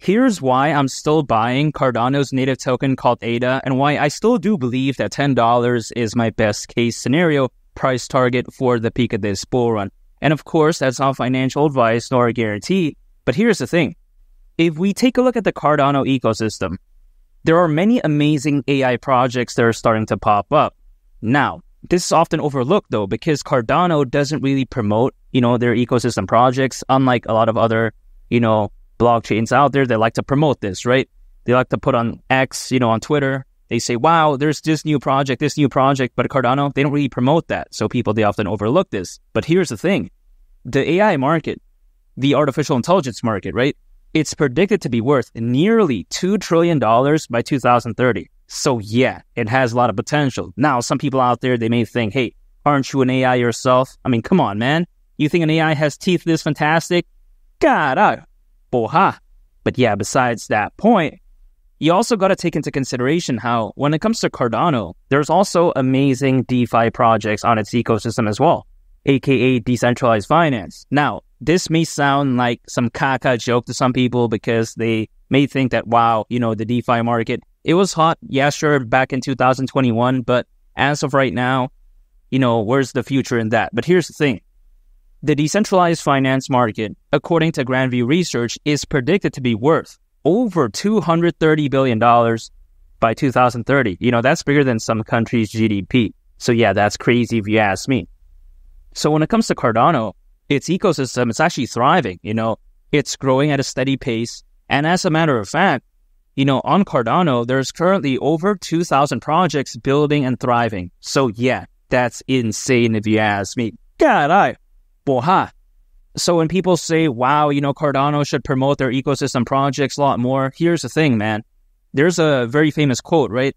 Here's why I'm still buying Cardano's native token called ADA and why I still do believe that $10 is my best case scenario price target for the peak of this bull run. And of course, that's not financial advice nor a guarantee. But here's the thing. If we take a look at the Cardano ecosystem, there are many amazing AI projects that are starting to pop up. Now, this is often overlooked though, because Cardano doesn't really promote, their ecosystem projects, unlike a lot of other, blockchains out there that like to promote this, right? They like to put on X, on Twitter. They say, wow, there's this new project, but Cardano, they don't really promote that. So they often overlook this. But here's the thing. The AI market, the artificial intelligence market, right? It's predicted to be worth nearly $2 trillion by 2030. So yeah, it has a lot of potential. Now, some people out there, they may think, hey, aren't you an AI yourself? I mean, come on, man. You think an AI has teeth this fantastic? Cara, porra. But yeah, besides that point, you also got to take into consideration how, when it comes to Cardano, there's also amazing DeFi projects on its ecosystem as well, aka decentralized finance. Now, this may sound like some caca joke to some people because they may think that, wow, the DeFi market, it was hot, yeah, sure, back in 2021, but as of right now, where's the future in that? But here's the thing. The decentralized finance market, according to Grandview Research, is predicted to be worth over $230 billion by 2030. That's bigger than some countries' GDP. So yeah, that's crazy if you ask me. So when it comes to Cardano, its ecosystem, it's actually thriving. It's growing at a steady pace. And as a matter of fact, on Cardano, there's currently over 2,000 projects building and thriving. So yeah, that's insane if you ask me. Caray, porra. So when people say, wow, Cardano should promote their ecosystem projects a lot more, here's the thing, man. There's a very famous quote, right?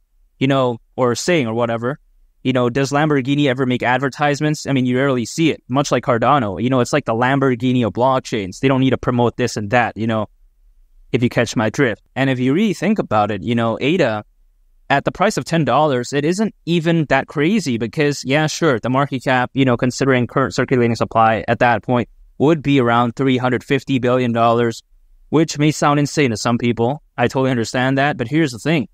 Or saying or whatever. Does Lamborghini ever make advertisements? I mean, you rarely see it, much like Cardano. It's like the Lamborghini of blockchains. They don't need to promote this and that, if you catch my drift. And if you really think about it, ADA, at the price of $10, it isn't even that crazy because, yeah, sure, the market cap, considering current circulating supply at that point, would be around $350 billion, which may sound insane to some people. I totally understand that. But here's the thing.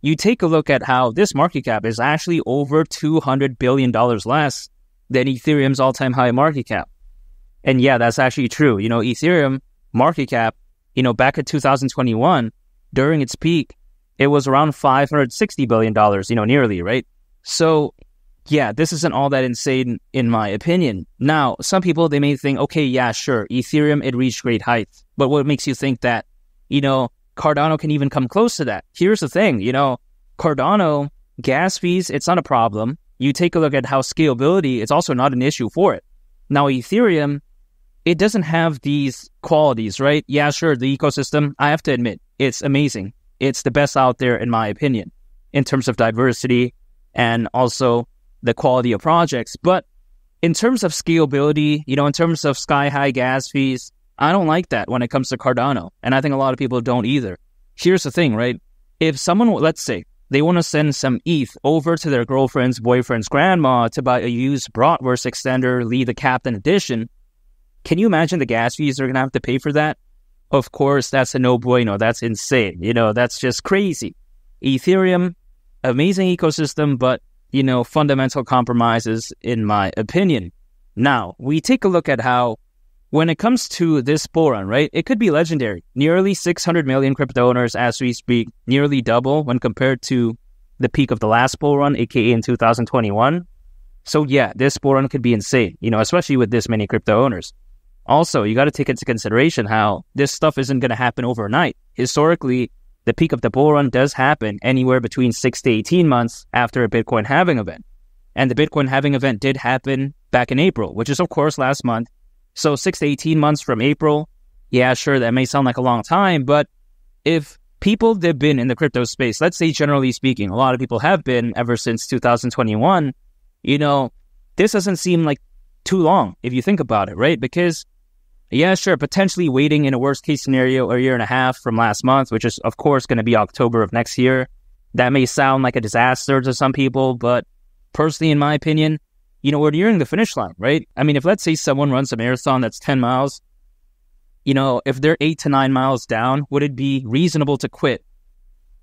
You take a look at how this market cap is actually over $200 billion less than Ethereum's all-time high market cap. And yeah, that's actually true. Ethereum market cap, back in 2021, during its peak, it was around $560 billion, nearly, right? So yeah, this isn't all that insane in my opinion. Now, some people, they may think, okay, yeah, sure, Ethereum, it reached great heights. But what makes you think that, Cardano can even come close to that? Here's the thing, Cardano, gas fees, it's not a problem. You take a look at how scalability, it's also not an issue for it. Now, Ethereum, it doesn't have these qualities, right? Yeah, sure, the ecosystem, I have to admit, it's amazing. It's the best out there, in my opinion, in terms of diversity and also the quality of projects. But in terms of scalability, in terms of sky-high gas fees, I don't like that when it comes to Cardano. And I think a lot of people don't either. Here's the thing, right? If someone, let's say, they want to send some ETH over to their girlfriend's boyfriend's grandma to buy a used Bratwurst extender, Lee the Captain edition, can you imagine the gas fees they're going to have to pay for that? Of course, that's a no bueno. That's insane. That's just crazy. Ethereum, amazing ecosystem, but, fundamental compromises, in my opinion. Now, we take a look at how, when it comes to this bull run, right, it could be legendary. Nearly 600 million crypto owners as we speak, nearly double when compared to the peak of the last bull run, aka in 2021. So yeah, this bull run could be insane, especially with this many crypto owners. Also, you got to take into consideration how this stuff isn't going to happen overnight. Historically, the peak of the bull run does happen anywhere between 6 to 18 months after a Bitcoin halving event. And the Bitcoin halving event did happen back in April, which is, of course, last month. So 6 to 18 months from April, yeah, sure, that may sound like a long time, but if people that have been in the crypto space, let's say generally speaking, a lot of people have been ever since 2021, this doesn't seem like too long if you think about it, right? Because yeah, sure, potentially waiting in a worst case scenario a year and a half from last month, which is of course going to be October of next year. That may sound like a disaster to some people, but personally, in my opinion, we're nearing the finish line, right? I mean, if let's say someone runs a marathon that's 10 miles, if they're 8 to 9 miles down, would it be reasonable to quit?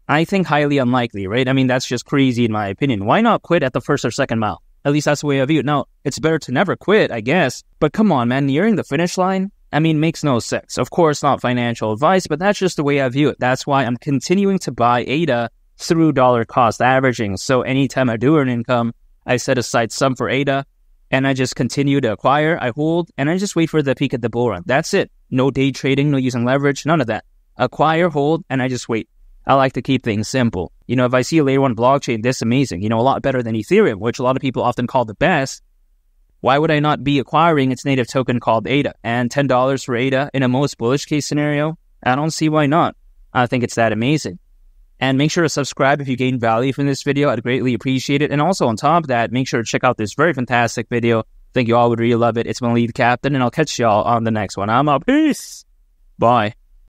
I think highly unlikely, right? I mean, that's just crazy in my opinion. Why not quit at the first or second mile? At least that's the way I view it. Now, it's better to never quit, I guess. But come on, man, nearing the finish line, I mean, makes no sense. Of course, not financial advice, but that's just the way I view it. That's why I'm continuing to buy ADA through dollar cost averaging. So anytime I do earn income, I set aside some for ADA, and I just continue to acquire, I hold, and I just wait for the peak at the bull run. That's it. No day trading, no using leverage, none of that. Acquire, hold, and I just wait. I like to keep things simple. If I see a layer 1 blockchain this amazing, a lot better than Ethereum, which a lot of people often call the best, why would I not be acquiring its native token called ADA? And $10 for ADA in a most bullish case scenario, I don't see why not. I think it's that amazing. And make sure to subscribe if you gained value from this video. I'd greatly appreciate it. And also on top of that, make sure to check out this very fantastic video. I think you all would really love it. It's my lead captain, and I'll catch y'all on the next one. I'm out. Peace. Bye.